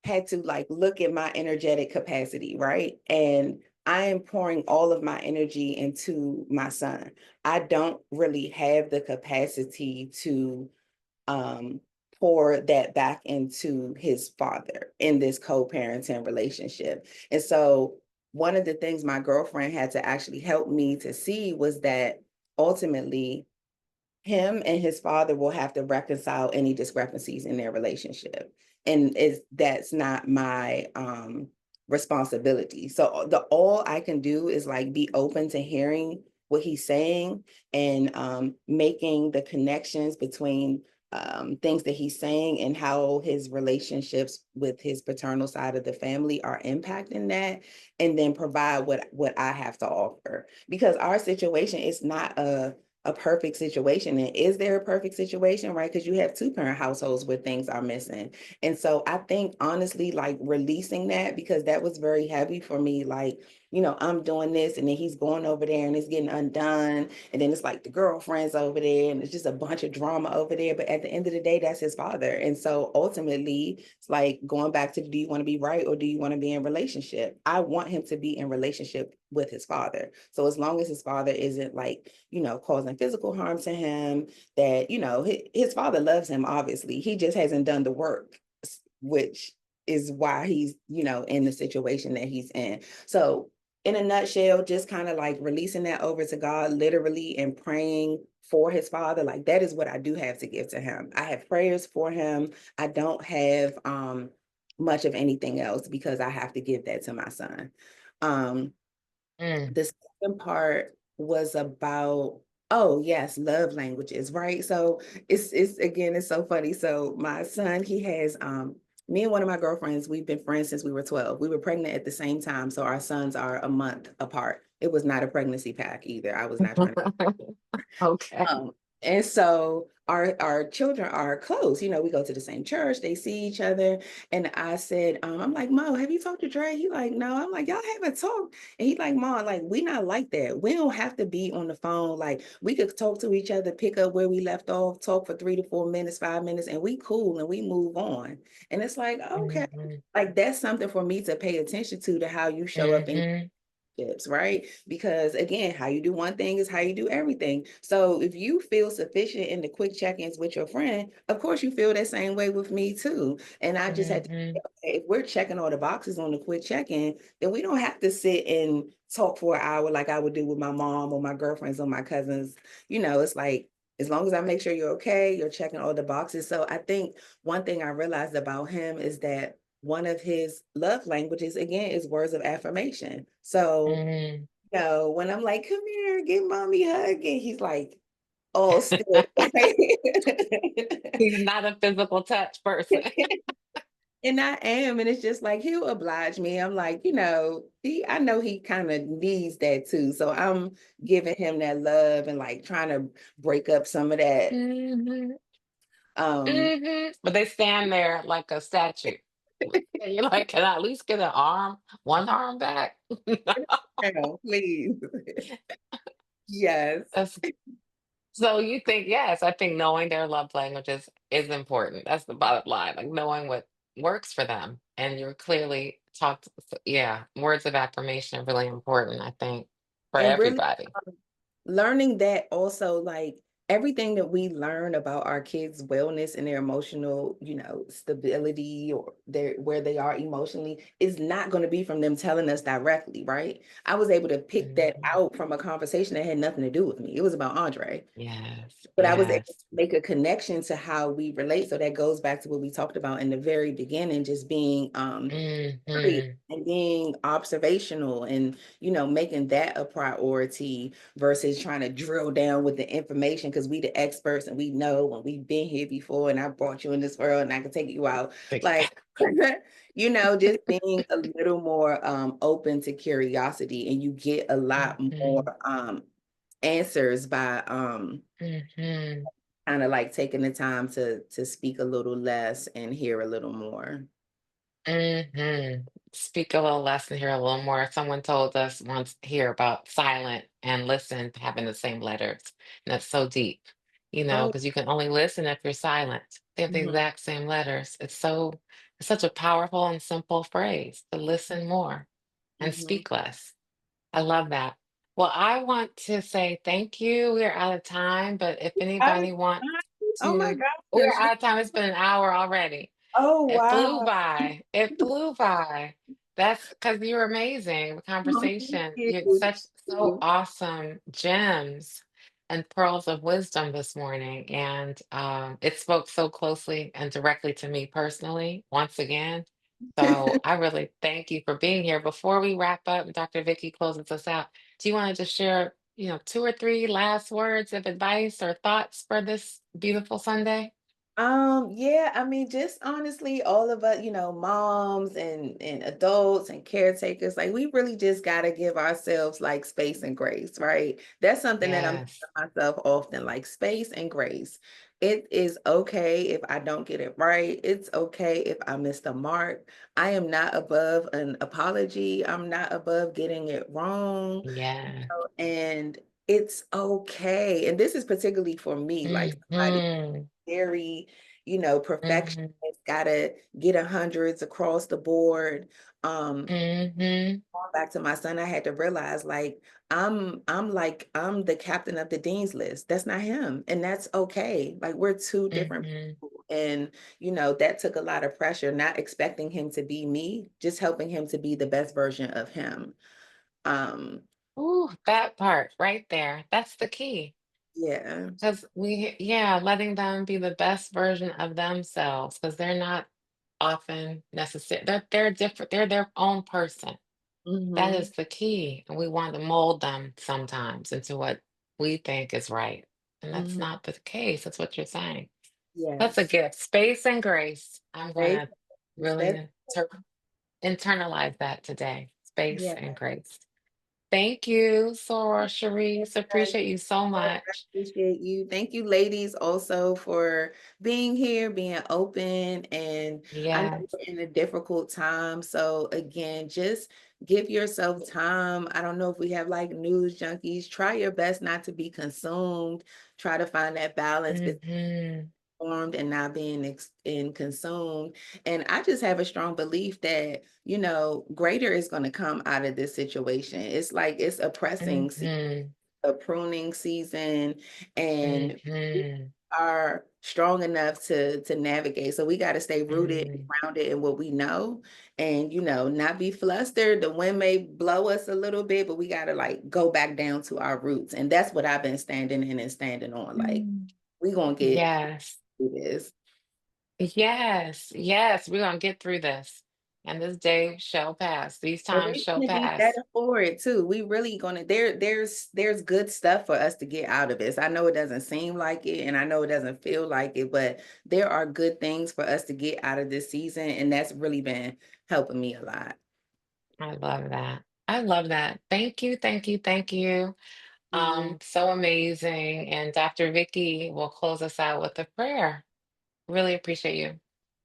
had to like look at my energetic capacity, right? And I am pouring all of my energy into my son. I don't really have the capacity to um, pour that back into his father in this co-parenting relationship. And so one of the things my girlfriend had to actually help me to see was that ultimately him and his father will have to reconcile any discrepancies in their relationship. And that's not my responsibility. So the all I can do is like be open to hearing what he's saying and making the connections between things that he's saying and how his relationships with his paternal side of the family are impacting that, and then provide what I have to offer. Because our situation is not a perfect situation. And is there a perfect situation, right? Because you have two parent households where things are missing. And so I think honestly, like releasing that, because that was very heavy for me. Like, I'm doing this and then he's going over there and it's getting undone. And then it's like the girlfriend's over there and it's just a bunch of drama over there. But at the end of the day, that's his father. And so ultimately, it's like going back to, do you want to be right or do you want to be in relationship? I want him to be in relationship with his father. So as long as his father isn't like, causing physical harm to him, that, his father loves him, obviously. He just hasn't done the work, which is why he's, in the situation that he's in. So in a nutshell, just kind of like releasing that over to God, literally, and praying for his father. Like that is what I do have to give to him. I have prayers for him. I don't have much of anything else because I have to give that to my son. Mm. The second part was about, oh yes, love languages, right? So it's again, it's so funny. So my son, he has me and one of my girlfriends, we've been friends since we were 12. We were pregnant at the same time, so our sons are a month apart. It was not a pregnancy pack either. I was not trying to Okay. um, and so our children are close. We go to the same church, they see each other. And I said, I'm like, Mo, have you talked to Dre? He like, no. I'm like, y'all haven't talked. And he like, Mom, like, we not like that. We don't have to be on the phone. Like, we could talk to each other, pick up where we left off, talk for 3 to 4 minutes, 5 minutes, and we cool and we move on. And it's like, okay, Mhm. like that's something for me to pay attention to how you show up in Mhm. right? Because again, how you do one thing is how you do everything. So if you feel sufficient in the quick check-ins with your friend, of course you feel that same way with me too. And I just had to, Mhm. if we're checking all the boxes on the quick check-in, then we don't have to sit and talk for an hour like I would do with my mom or my girlfriends or my cousins. It's like, as long as I make sure you're okay, you're checking all the boxes. So I think one thing I realized about him is that one of his love languages, again, is words of affirmation. So, Mhm. when I'm like, come here, give mommy a hug, and he's like, oh, still. He's not a physical touch person. And I am, and it's just like he'll oblige me. I'm like, I know he kind of needs that too. So I'm giving him that love and like trying to break up some of that. Mhm. Um, Mhm. But they stand there like a statue. And you're like, can I at least get one arm back? please. Yes. That's So you think, yes, I think knowing their love languages is important. That's the bottom line. Like knowing what works for them. And you're clearly talked, yeah, words of affirmation are really important, I think, for And really everybody. learning that also, like everything that we learn about our kids' wellness and their emotional, stability or their where they are emotionally is not going to be from them telling us directly, right? I was able to pick that Mhm. out from a conversation that had nothing to do with me. It was about Andre. Yes, But I was able to yes. make a connection to how we relate. So that goes back to what we talked about in the very beginning, just being free Hmm. and being observational and making that a priority versus trying to drill down with the information. because we the experts and we know and we've been here before and I brought you in this world and I can take you out. Like, just being a little more open to curiosity, and you get a lot more answers by kind of like taking the time to speak a little less and hear a little more. Speak a little less and hear a little more. Someone told us once here about silent and listen having the same letters. And that's so deep, Oh, because you can only listen if you're silent. They have the mhm, exact same letters. It's such a powerful and simple phrase to listen more and mhm. speak less. I love that. Well, I want to say thank you. We're out of time, but if Out of anybody wants time? Oh my to, we're gosh. out of time. It's been an hour already. Oh It flew wow. by. It flew by. That's because you're amazing. The Oh, thank conversation, you had you. such so awesome gems and pearls of wisdom this morning. And it spoke so closely and directly to me personally, once again. So I really thank you for being here. Before we wrap up and Dr. Vicky closes us out, do you want to just share, 2 or 3 last words of advice or thoughts for this beautiful Sunday? Yeah, I mean, just honestly, all of us, moms and adults and caretakers, like we really just gotta give ourselves like space and grace, right? That's something that I'm Yes. telling myself often, like space and grace. It is okay if I don't get it right. It's okay if I miss the mark. I am not above an apology. I'm not above getting it wrong. Yeah. And it's okay. And this is particularly for me, like somebody Mhm. very, perfectionist, Mhm. gotta get hundreds across the board. Mhm. Going back to my son, I had to realize like I'm the captain of the dean's list. That's not him. And that's okay. Like we're two different Mhm. people. And that took a lot of pressure, not expecting him to be me, just helping him to be the best version of him. Um, Ooh, that part right there. That's the key. yeah. Because yeah, letting them be the best version of themselves, because they're not often necessary. They're different. They're their own person. That Hmm. is the key. And we want to mold them sometimes into what we think is right. And that's Hmm. not the case. That's what you're saying. That's a Yes. gift. Space and grace. I'm going Right. to really internalize that today. Space Yeah. and grace. Thank you, Sora, Cherise. Appreciate you so I much. appreciate you. Thank you, ladies, also for being here, being open. And I know Yes. we're in a difficult time. So, again, just give yourself time. I don't know if we have like news junkies. Try your best not to be consumed. Try to find that balance between Hmm. informed and not being consumed. And I just have a strong belief that, greater is going to come out of this situation. It's like it's a pressing Hmm. a pruning season, and we Hmm. are strong enough to navigate. So we got to stay rooted and Hmm. grounded in what we know, and not be flustered. The wind may blow us a little bit, but we got to like go back down to our roots. And that's what I've been standing in and standing on. Like we gonna get Yes. through this. Yes. Yes. We're going to get through this. And this day shall pass. These And times we're shall gonna be pass. better for it too. We really gonna there's good stuff for us to get out of this. I know it doesn't seem like it, and I know it doesn't feel like it, but there are good things for us to get out of this season, and that's really been helping me a lot. I love that. I love that. Thank you. Thank you. Thank you. Mhm. So amazing. And Dr. Vicky will close us out with a prayer. Really appreciate you.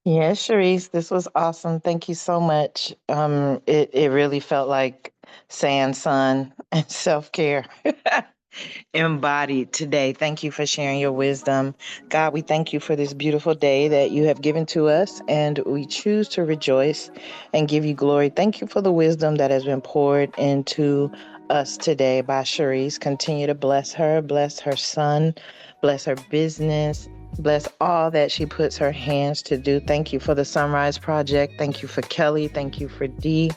Yes, Cherise, this was awesome. Thank you so much. It really felt like sand, sun, and self care embodied today. Thank you for sharing your wisdom. God, we thank you for this beautiful day that you have given to us, and we choose to rejoice and give you glory. Thank you for the wisdom that has been poured into us today by Cherise. Continue to bless her son, bless her business. Bless all that she puts her hands to do. Thank you for the SonRise Project. Thank you for Kelli. Thank you for Dee.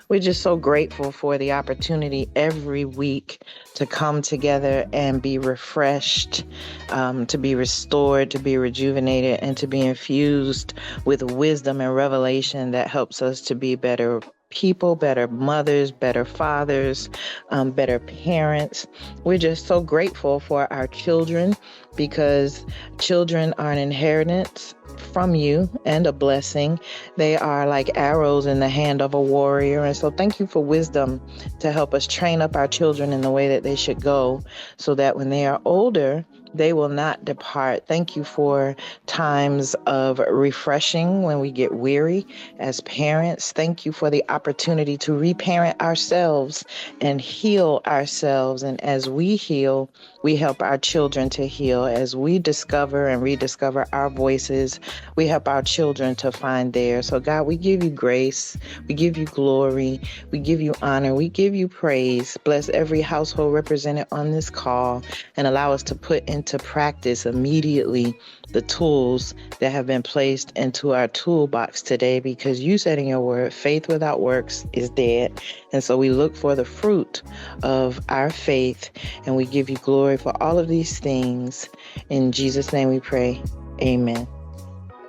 We're just so grateful for the opportunity every week to come together and be refreshed, to be restored, to be rejuvenated, and to be infused with wisdom and revelation that helps us to be better people, better mothers, better fathers, better parents. We're just so grateful for our children because children are an inheritance from you and a blessing. They are like arrows in the hand of a warrior. And so thank you for wisdom to help us train up our children in the way that they should go so that when they are older, they will not depart. Thank you for times of refreshing when we get weary as parents. Thank you for the opportunity to reparent ourselves and heal ourselves. And as we heal, we help our children to heal. As we discover and rediscover our voices, we help our children to find theirs. So God, we give you grace. We give you glory. We give you honor. We give you praise. Bless every household represented on this call and allow us to put into practice immediately the tools that have been placed into our toolbox today, because you said in your word, faith without works is dead. And so we look for the fruit of our faith, and we give you glory for all of these things. In Jesus' name we pray. Amen.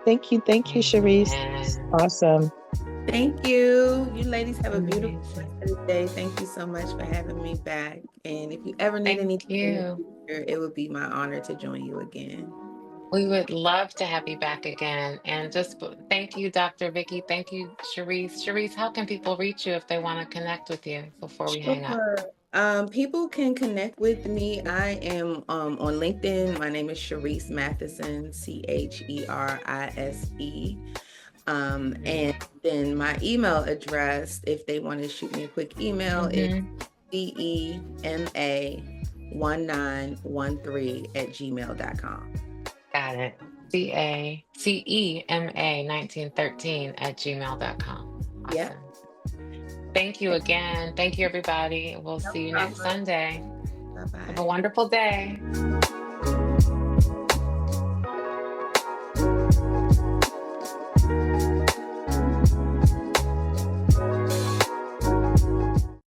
Thank you, Cherise. Amen. Awesome. Thank you. You ladies have a beautiful Amazing. rest of the day. Thank you so much for having me back. And if you ever need Thank anything in the you. future, it would be my honor to join you again. We would love to have you back again. And thank you, Dr. Vicky. Thank you, Cherise. Cherise, how can people reach you if they want to connect with you before we hang up? Sure. People can connect with me. I am on LinkedIn. My name is Cherise Mattheson, Cherise. And then my email address, if they want to shoot me a quick email, is cema1913@gmail.com. Got it. CACEMA1913@gmail.com. Yeah. Awesome. Thank you again. Thank you, everybody. We'll see you next problem. Sunday. Bye-bye. Have a wonderful day.